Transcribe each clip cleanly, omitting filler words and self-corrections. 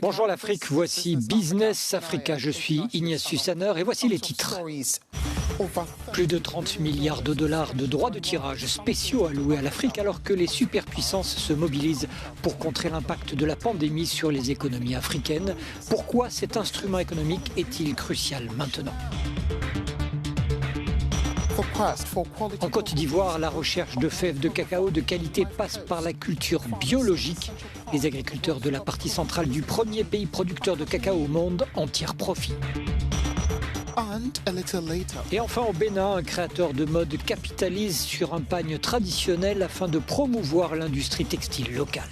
Bonjour l'Afrique, voici Business Africa. Je suis Ignatius Sanner et voici les titres. Plus de 30 milliards de dollars de droits de tirage spéciaux alloués à l'Afrique alors que les superpuissances se mobilisent pour contrer l'impact de la pandémie sur les économies africaines. Pourquoi cet instrument économique est-il crucial maintenant ? En Côte d'Ivoire, la recherche de fèves de cacao de qualité passe par la culture biologique. Les agriculteurs de la partie centrale du premier pays producteur de cacao au monde en tirent profit. Et enfin au Bénin, un créateur de mode capitalise sur un pagne traditionnel afin de promouvoir l'industrie textile locale.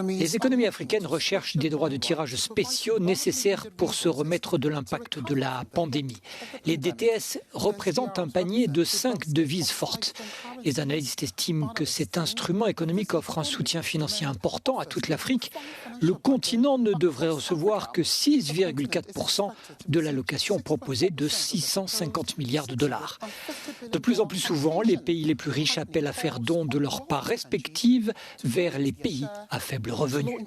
Les économies africaines recherchent des droits de tirage spéciaux nécessaires pour se remettre de l'impact de la pandémie. Les DTS représentent un panier de 5 devises fortes. Les analystes estiment que cet instrument économique offre un soutien financier important à toute l'Afrique. Le continent ne devrait recevoir que 6,4% de l'allocation proposée de 650 milliards de dollars. De plus en plus souvent, les pays les plus riches appellent à faire don de leur part respective vers les pays à faible revenu.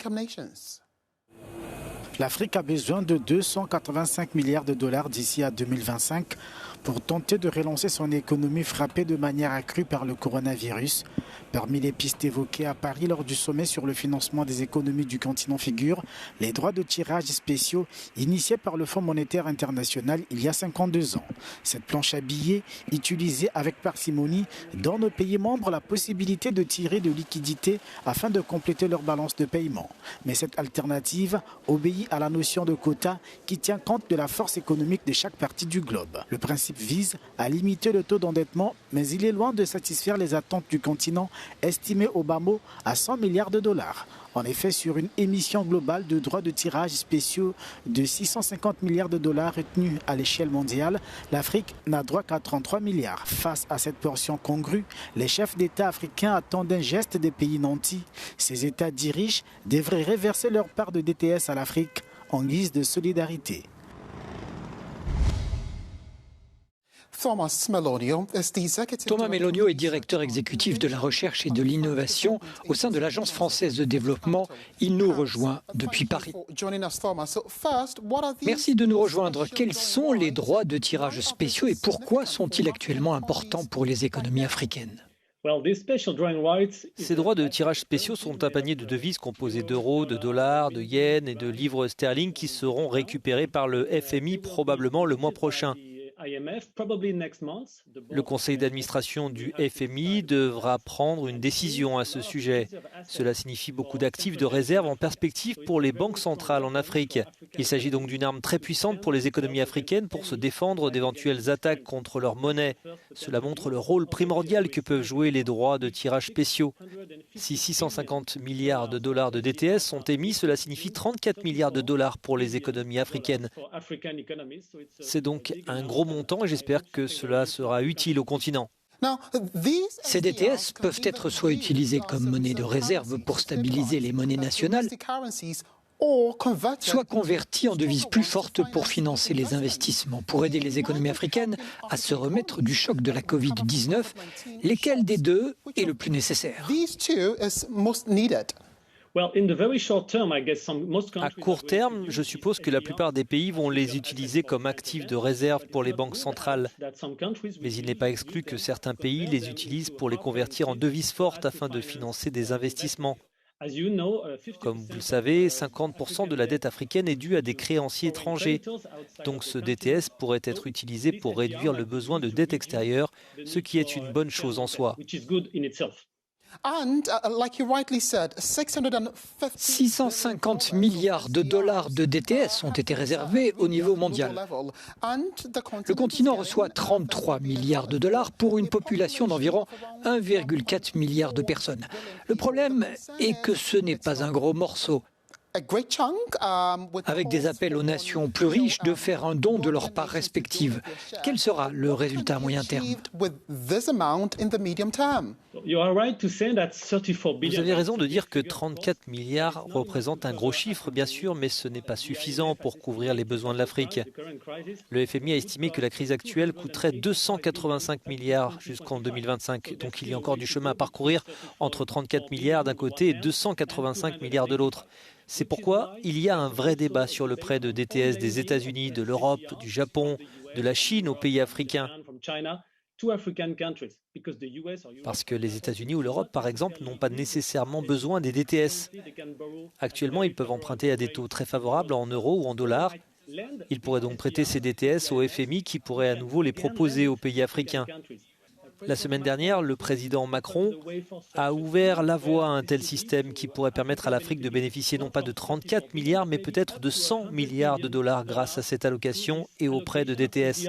L'Afrique a besoin de 285 milliards de dollars d'ici à 2025 pour tenter de relancer son économie frappée de manière accrue par le coronavirus. Parmi les pistes évoquées à Paris lors du sommet sur le financement des économies du continent figurent les droits de tirage spéciaux initiés par le Fonds monétaire international il y a 52 ans. Cette planche à billets, utilisée avec parcimonie, donne aux pays membres la possibilité de tirer de liquidités afin de compléter leur balance de paiement. Mais cette alternative obéit à la notion de quota qui tient compte de la force économique de chaque partie du globe. Le principe vise à limiter le taux d'endettement, mais il est loin de satisfaire les attentes du continent, estimé au bas mot à 100 milliards de dollars. En effet, sur une émission globale de droits de tirage spéciaux de 650 milliards de dollars retenus à l'échelle mondiale, l'Afrique n'a droit qu'à 33 milliards. Face à cette portion congrue, les chefs d'État africains attendent un geste des pays nantis. Ces États dits riches devraient reverser leur part de DTS à l'Afrique en guise de solidarité. Thomas Melonio est directeur exécutif de la recherche et de l'innovation au sein de l'Agence française de développement. Il nous rejoint depuis Paris. Merci de nous rejoindre. Quels sont les droits de tirage spéciaux et pourquoi sont-ils actuellement importants pour les économies africaines ? Ces droits de tirage spéciaux sont un panier de devises composé d'euros, de dollars, de yens et de livres sterling qui seront récupérés par le FMI probablement le mois prochain. Le conseil d'administration du FMI devra prendre une décision à ce sujet. Cela signifie beaucoup d'actifs de réserve en perspective pour les banques centrales en Afrique. Il s'agit donc d'une arme très puissante pour les économies africaines pour se défendre d'éventuelles attaques contre leur monnaie. Cela montre le rôle primordial que peuvent jouer les droits de tirage spéciaux. Si 650 milliards de dollars de DTS sont émis, cela signifie 34 milliards de dollars pour les économies africaines. C'est donc un gros montant et j'espère que cela sera utile au continent. Ces DTS peuvent être soit utilisés comme monnaie de réserve pour stabiliser les monnaies nationales, soit convertis en devises plus fortes pour financer les investissements, pour aider les économies africaines à se remettre du choc de la Covid-19. Lesquels des deux est le plus nécessaire ? À court terme, je suppose que la plupart des pays vont les utiliser comme actifs de réserve pour les banques centrales. Mais il n'est pas exclu que certains pays les utilisent pour les convertir en devises fortes afin de financer des investissements. Comme vous le savez, 50% de la dette africaine est due à des créanciers étrangers. Donc ce DTS pourrait être utilisé pour réduire le besoin de dette extérieure, ce qui est une bonne chose en soi. 650 milliards de dollars de DTS ont été réservés au niveau mondial. Le continent reçoit 33 milliards de dollars pour une population d'environ 1,4 milliard de personnes. Le problème est que ce n'est pas un gros morceau. avec des appels aux nations plus riches de faire un don de leur part respective. Quel sera le résultat à moyen terme? Vous avez raison de dire que 34 milliards représente un gros chiffre, bien sûr, mais ce n'est pas suffisant pour couvrir les besoins de l'Afrique. Le FMI a estimé que la crise actuelle coûterait 285 milliards jusqu'en 2025. Donc il y a encore du chemin à parcourir entre 34 milliards d'un côté et 285 milliards de l'autre. C'est pourquoi il y a un vrai débat sur le prêt de DTS des États-Unis, de l'Europe, du Japon, de la Chine aux pays africains. Parce que les États-Unis ou l'Europe, par exemple, n'ont pas nécessairement besoin des DTS. Actuellement, ils peuvent emprunter à des taux très favorables en euros ou en dollars. Ils pourraient donc prêter ces DTS au FMI qui pourrait à nouveau les proposer aux pays africains. La semaine dernière, le président Macron a ouvert la voie à un tel système qui pourrait permettre à l'Afrique de bénéficier non pas de 34 milliards, mais peut-être de 100 milliards de dollars grâce à cette allocation et aux prêts de DTS.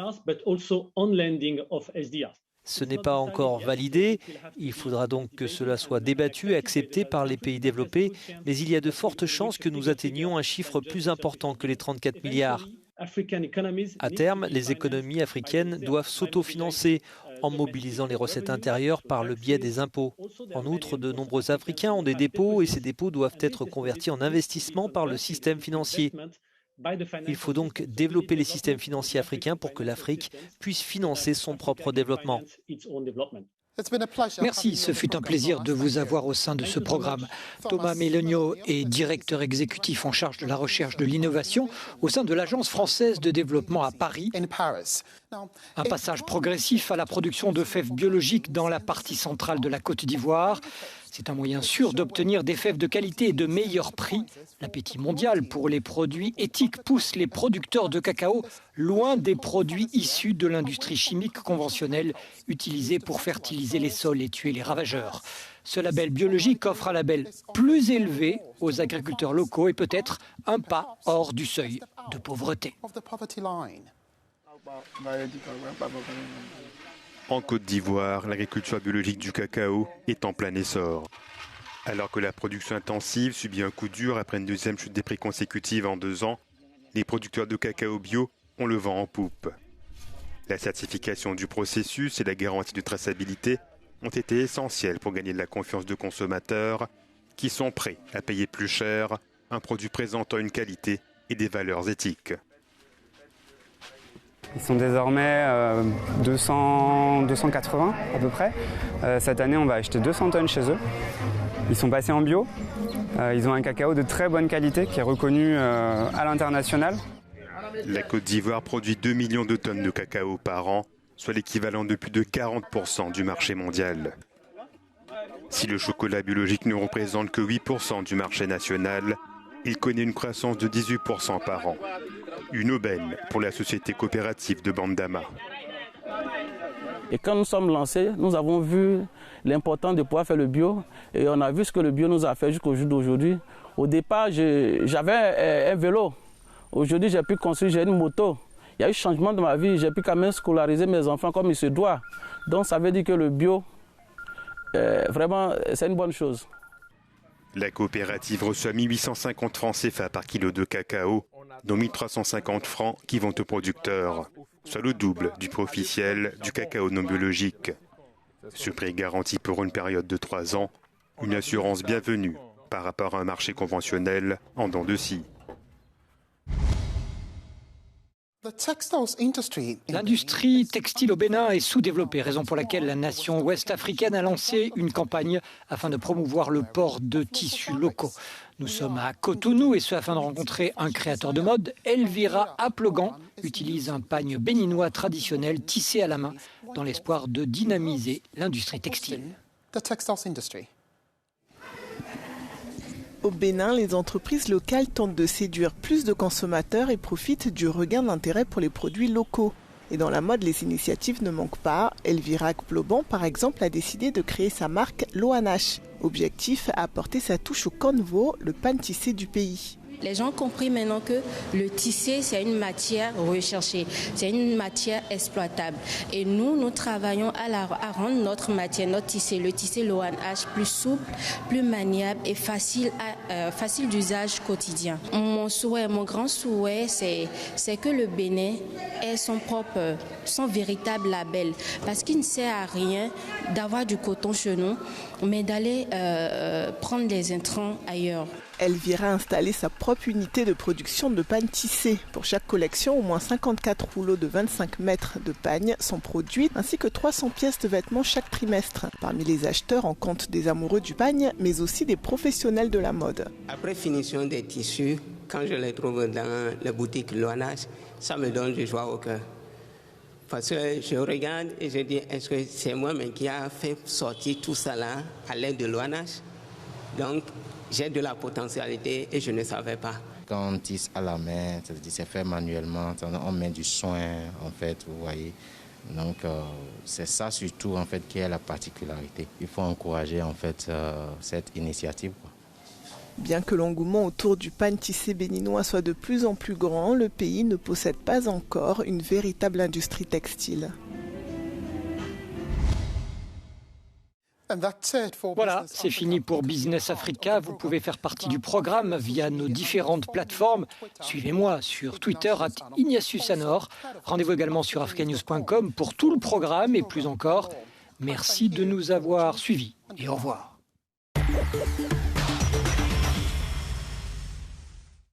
Ce n'est pas encore validé, il faudra donc que cela soit débattu et accepté par les pays développés, mais il y a de fortes chances que nous atteignions un chiffre plus important que les 34 milliards. À terme, les économies africaines doivent s'autofinancer en mobilisant les recettes intérieures par le biais des impôts. En outre, de nombreux Africains ont des dépôts et ces dépôts doivent être convertis en investissements par le système financier. Il faut donc développer les systèmes financiers africains pour que l'Afrique puisse financer son propre développement. Merci, ce fut un plaisir de vous avoir au sein de ce programme. Thomas Melogno est directeur exécutif en charge de la recherche de l'innovation au sein de l'Agence française de développement à Paris. Un passage progressif à la production de fèves biologiques dans la partie centrale de la Côte d'Ivoire. C'est un moyen sûr d'obtenir des fèves de qualité et de meilleur prix. L'appétit mondial pour les produits éthiques pousse les producteurs de cacao loin des produits issus de l'industrie chimique conventionnelle utilisés pour fertiliser les sols et tuer les ravageurs. Ce label biologique offre un label plus élevé aux agriculteurs locaux et peut-être un pas hors du seuil de pauvreté. En Côte d'Ivoire, l'agriculture biologique du cacao est en plein essor. Alors que la production intensive subit un coup dur après une deuxième chute des prix consécutive en 2 ans, les producteurs de cacao bio ont le vent en poupe. La certification du processus et la garantie de traçabilité ont été essentielles pour gagner de la confiance de consommateurs qui sont prêts à payer plus cher un produit présentant une qualité et des valeurs éthiques. Ils sont désormais 280 à peu près. Cette année, on va acheter 200 tonnes chez eux. Ils sont passés en bio. Ils ont un cacao de très bonne qualité qui est reconnu à l'international. La Côte d'Ivoire produit 2 millions de tonnes de cacao par an, soit l'équivalent de plus de 40% du marché mondial. Si le chocolat biologique ne représente que 8% du marché national, il connaît une croissance de 18% par an. Une aubaine pour la société coopérative de Bandama. Et quand nous sommes lancés, nous avons vu l'importance de pouvoir faire le bio et on a vu ce que le bio nous a fait jusqu'au jour d'aujourd'hui. Au départ, j'avais un vélo. Aujourd'hui, j'ai pu construire, j'ai une moto. Il y a eu changement dans ma vie, j'ai pu quand même scolariser mes enfants comme il se doit. Donc ça veut dire que le bio, vraiment, c'est une bonne chose. La coopérative reçoit 1850 francs CFA par kilo de cacao, dont 1350 francs qui vont aux producteurs, soit le double du prix officiel du cacao non biologique. Ce prix garantit pour une période de 3 ans une assurance bienvenue par rapport à un marché conventionnel en dents de scie. L'industrie textile au Bénin est sous-développée, raison pour laquelle la nation ouest-africaine a lancé une campagne afin de promouvoir le port de tissus locaux. Nous sommes à Cotonou et ce afin de rencontrer un créateur de mode. Elvira Aplogan utilise un pagne béninois traditionnel tissé à la main dans l'espoir de dynamiser l'industrie textile. Au Bénin, les entreprises locales tentent de séduire plus de consommateurs et profitent du regain d'intérêt pour les produits locaux. Et dans la mode, les initiatives ne manquent pas. Elvira Aplogan, par exemple, a décidé de créer sa marque Loanache. Objectif, apporter sa touche au Convo, le pagne tissé du pays. Les gens ont compris maintenant que le tissé, c'est une matière recherchée, c'est une matière exploitable. Et nous travaillons à rendre notre matière, notre tissé, le tissé l'ONH, plus souple, plus maniable et facile d'usage quotidien. Mon grand souhait, c'est que le Bénin ait son véritable label. Parce qu'il ne sert à rien d'avoir du coton chez nous, mais d'aller prendre des intrants ailleurs. Elvira a installé sa propre unité de production de pagnes tissées. Pour chaque collection, au moins 54 rouleaux de 25 mètres de pagnes sont produits, ainsi que 300 pièces de vêtements chaque trimestre. Parmi les acheteurs, on compte des amoureux du pagne, mais aussi des professionnels de la mode. Après finition des tissus, quand je les trouve dans la boutique l'ONH, ça me donne du joie au cœur. Parce que je regarde et je dis, est-ce que c'est moi-même qui a fait sortir tout ça là à l'aide de l'ONH? Donc, j'ai de la potentialité et je ne savais pas. Quand on tisse à la main, c'est fait manuellement, on met du soin, en fait, vous voyez. Donc, c'est ça surtout, en fait, qui est la particularité. Il faut encourager, en fait, cette initiative, quoi. Bien que l'engouement autour du pagne tissé béninois soit de plus en plus grand, le pays ne possède pas encore une véritable industrie textile. Voilà, c'est fini pour Business Africa. Vous pouvez faire partie du programme via nos différentes plateformes. Suivez-moi sur Twitter @IgnatiusAnor. Rendez-vous également sur africanews.com pour tout le programme et plus encore. Merci de nous avoir suivis et au revoir.